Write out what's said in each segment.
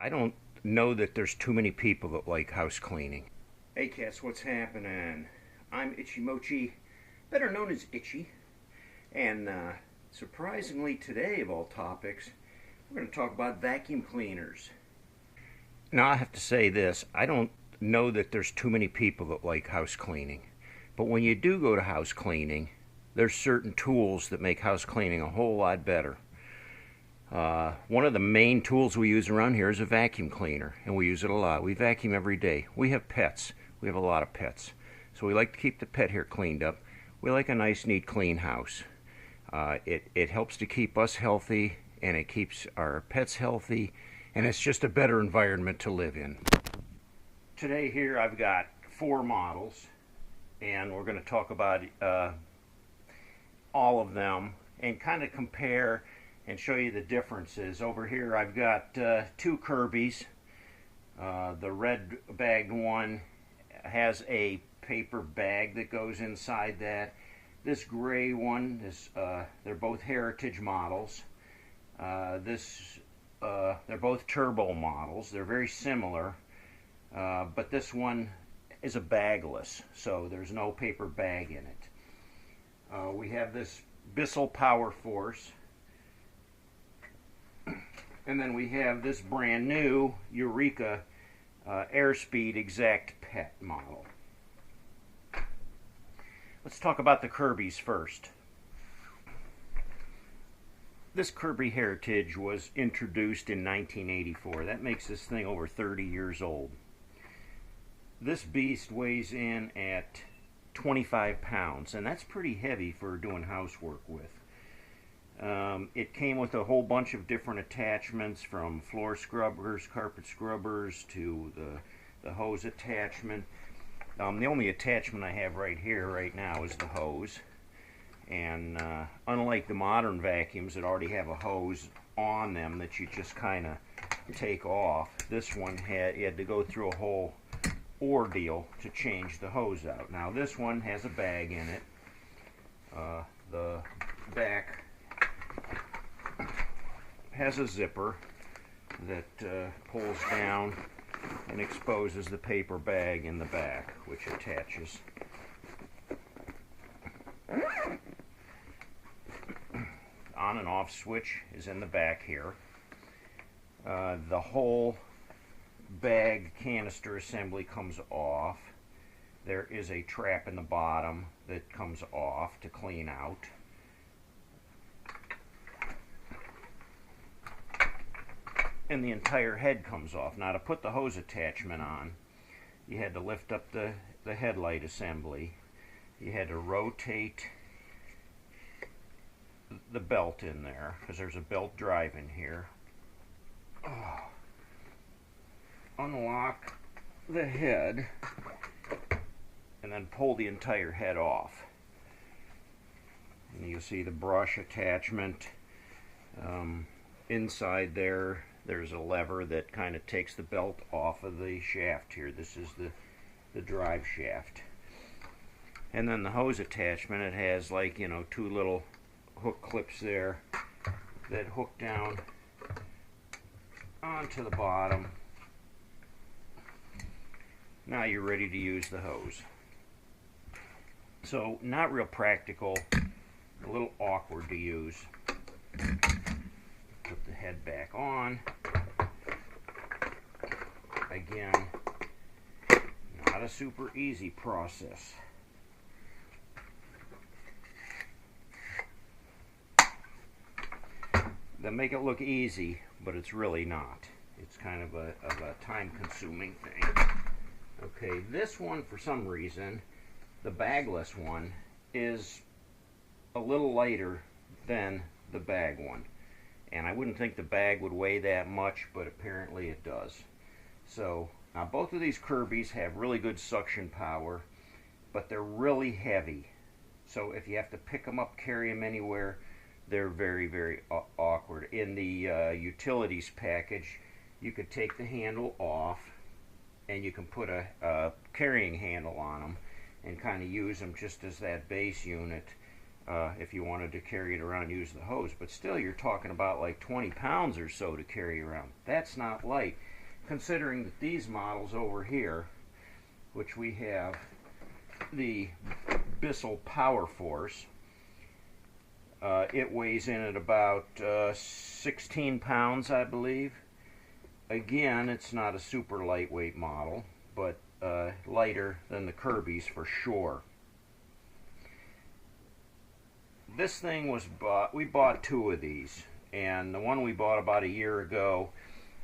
I don't know that there's too many people that like house cleaning. Hey cats, what's happening? I'm Itchymoche, better known as Itchy, and surprisingly today of all topics, we're going to talk about vacuum cleaners. Now I have to say this, I don't know that there's too many people that like house cleaning, but when you do go to house cleaning, there's certain tools that make house cleaning a whole lot better. One of the main tools we use around here is a vacuum cleaner, and we use it a lot. We vacuum every day. We have pets. We have a lot of pets. So we like to keep the pet hair cleaned up. We like a nice, neat, clean house. It helps to keep us healthy, and it keeps our pets healthy, and it's just a better environment to live in. Today here I've got 4 models, and we're going to talk about all of them and kind of compare and show you the differences. Over here I've got 2 Kirbys. The red bagged one has a paper bag that goes inside that. This gray one, they're both Heritage models. They're both turbo models. They're very similar, but this one is a bagless, so there's no paper bag in it. We have this Bissel Powerforce. And then we have this brand new Eureka Airspeed Exact Pet model. Let's talk about the Kirbys first. This Kirby Heritage was introduced in 1984. That makes this thing over 30 years old. This beast weighs in at 25 pounds, and that's pretty heavy for doing housework with. It came with a whole bunch of different attachments, from floor scrubbers, carpet scrubbers, to the hose attachment. The only attachment I have right here right now is the hose. And unlike the modern vacuums that already have a hose on them that you just kind of take off, this one you had to go through a whole ordeal to change the hose out. Now this one has a bag in it. The back has a zipper that pulls down and exposes the paper bag in the back, which attaches. On and off switch is in the back here. The whole bag canister assembly comes off. There is a trap in the bottom that comes off to clean out. And the entire head comes off. Now, to put the hose attachment on, you had to lift up the headlight assembly. You had to rotate the belt in there, because there's a belt drive in here. Unlock the head, and then pull the entire head off. And you'll see the brush attachment. Inside there's a lever that kind of takes the belt off of the shaft here. This is the drive shaft. And then the hose attachment, it has, like, 2 little hook clips there that hook down onto the bottom. Now you're ready to use the hose. So, not real practical, a little awkward to use. Put the head back on. Again, not a super easy process. They make it look easy, but it's really not. It's kind of a time-consuming thing. Okay, this one, for some reason, the bagless one, is a little lighter than the bag one. And I wouldn't think the bag would weigh that much, but apparently it does. So, now both of these Kirbys have really good suction power, but they're really heavy. So if you have to pick them up, carry them anywhere, they're very, very awkward. In the utilities package, you could take the handle off, and you can put a carrying handle on them and kind of use them just as that base unit. if you wanted to carry it around and use the hose. But still, you're talking about like 20 pounds or so to carry around. That's not light, considering that these models over here, which we have the Bissel Powerforce, it weighs in at about 16 pounds, I believe. Again, it's not a super lightweight model, but lighter than the Kirby's for sure. This thing was bought, we bought two of these, and the one we bought about a year ago,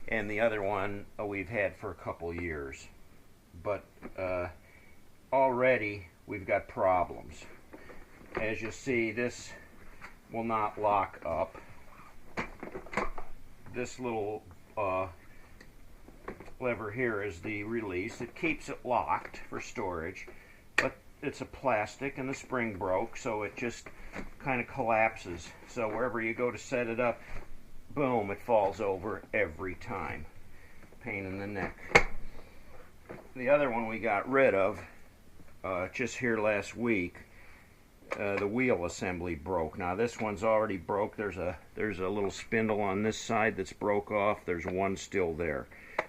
and the other one we've had for a couple years. But already we've got problems. As you see, this will not lock up. This little lever here is the release. It keeps it locked for storage, but it's a plastic and the spring broke, so it just kind of collapses. So wherever you go to set it up, boom, it falls over every time. Pain in the neck. The other one we got rid of just here last week. The wheel assembly broke. Now this one's already broke. There's a little spindle on this side that's broke off. There's one still there,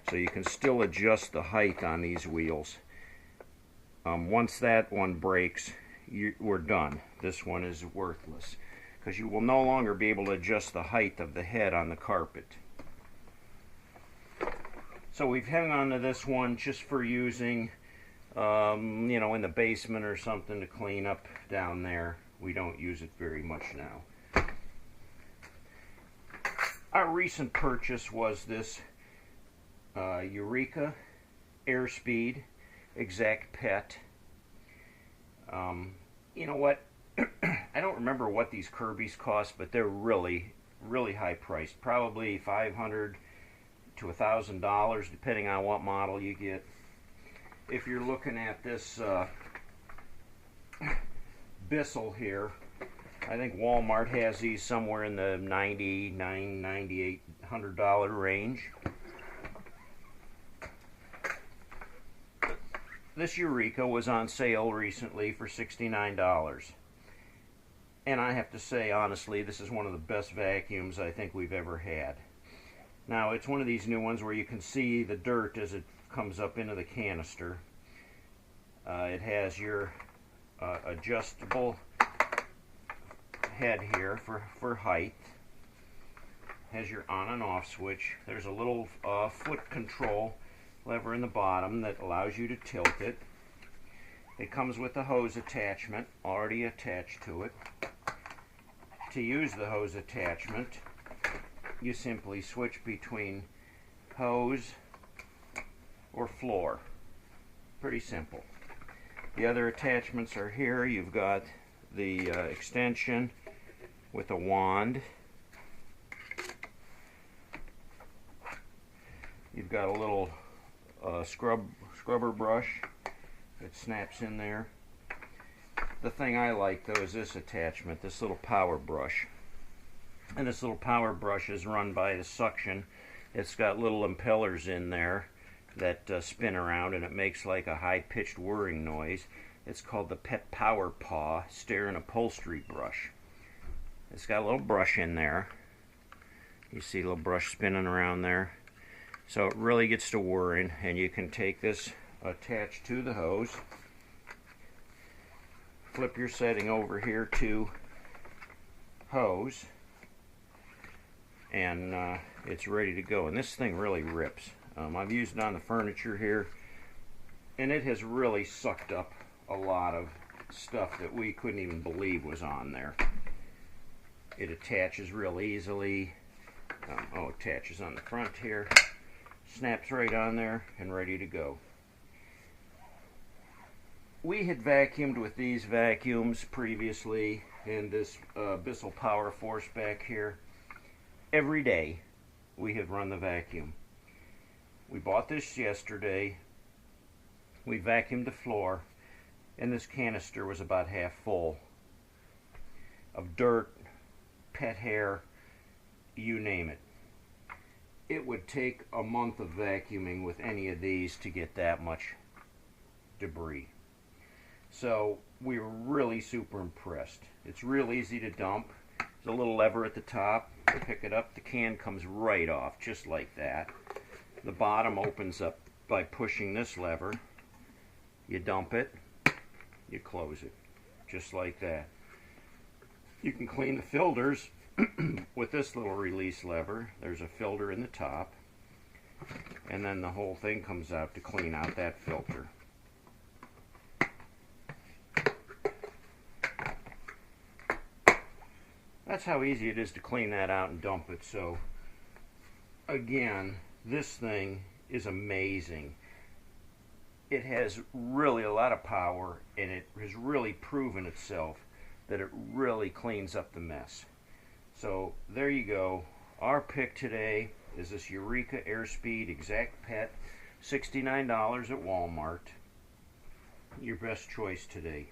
so you can still adjust the height on these wheels. Once that one breaks, we're done. This one is worthless because you will no longer be able to adjust the height of the head on the carpet. So we've hung on to this one just for using, you know, in the basement or something to clean up down there. We don't use it very much now. Our recent purchase was this Eureka Airspeed Exact Pet. You know what? I don't remember what these Kirby's cost, but they're really, really high priced. Probably $500 to $1,000, depending on what model you get. If you're looking at this Bissel here, I think Walmart has these somewhere in the $99, $98, $100 range. This Eureka was on sale recently for $69. And I have to say, honestly, this is one of the best vacuums I think we've ever had. Now, it's one of these new ones where you can see the dirt as it comes up into the canister. It has your adjustable head here for height. Has your on and off switch. There's a little foot control lever in the bottom that allows you to tilt it. It comes with a hose attachment already attached to it. To use the hose attachment, you simply switch between hose or floor. Pretty simple. The other attachments are here. You've got the extension with a wand. You've got a little scrubber brush that snaps in there. The thing I like though is this attachment, this little power brush. And this little power brush is run by the suction. It's got little impellers in there that spin around, and it makes like a high-pitched whirring noise. It's called the Pet Power Paw Stair and Upholstery Brush. It's got a little brush in there. You see a little brush spinning around there. So it really gets to whirring, and you can take this attached to the hose, flip your setting over here to hose, and it's ready to go. And this thing really rips. I've used it on the furniture here, and it has really sucked up a lot of stuff that we couldn't even believe was on there. It attaches real easily. Attaches on the front here. Snaps right on there and ready to go. We had vacuumed with these vacuums previously in this Bissel Powerforce back here. Every day we have run the vacuum. We bought this yesterday. We vacuumed the floor, and this canister was about half full of dirt, pet hair, you name it. It would take a month of vacuuming with any of these to get that much debris. So we were really super impressed. It's real easy to dump. There's a little lever at the top. You pick it up, the can comes right off, just like that. The bottom opens up by pushing this lever. You dump it, you close it, just like that. You can clean the filters with this little release lever. There's a filter in the top, and then the whole thing comes out to clean out that filter. That's how easy it is to clean that out and dump it. So again, this thing is amazing. It has really a lot of power, and it has really proven itself that it really cleans up the mess. So there you go. Our pick today is this Eureka Airspeed Exact Pet, $69 at Walmart. Your best choice today.